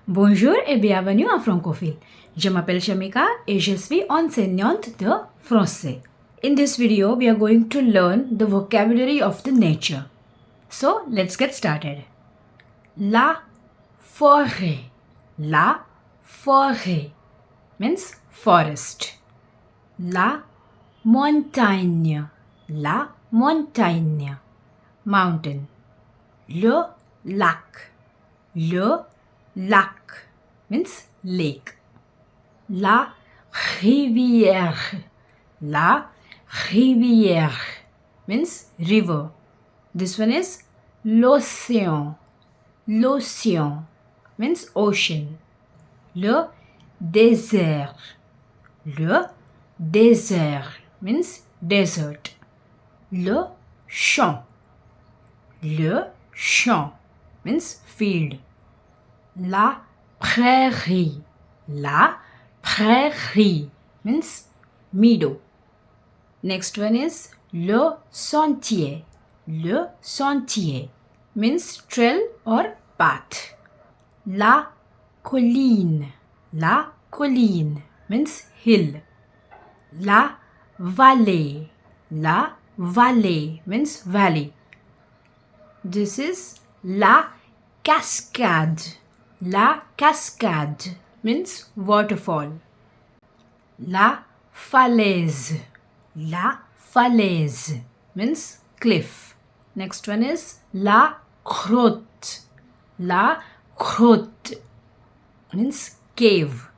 Bonjour et bienvenue en francophile. Je m'appelle Shamika et je suis enseignante de français. In this video, we are going to learn the vocabulary of the nature. So, let's get started. La forêt. La forêt means forest. La montagne. La montagne. Mountain. Le lac. Le lac means lake. La rivière. La rivière means river. This one is l'océan. L'océan means ocean. Le désert. Le désert means desert. Le champ. Le champ means field. La prairie. La prairie means meadow. Next one is le sentier. Le sentier means trail or path. La colline. La colline means hill. La vallée. La vallée means valley. This is la cascade. La cascade means waterfall. La falaise. La falaise means cliff. Next one is la grotte. La grotte means cave.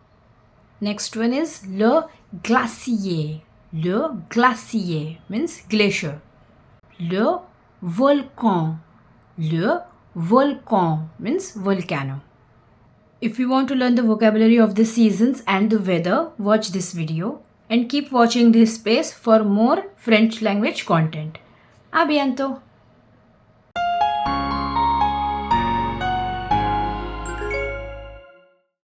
Next one is le glacier. Le glacier means glacier. Le volcan. Le volcan means volcano. If you want to learn the vocabulary of the seasons and the weather, watch this video and keep watching this space for more French language content. À bientôt!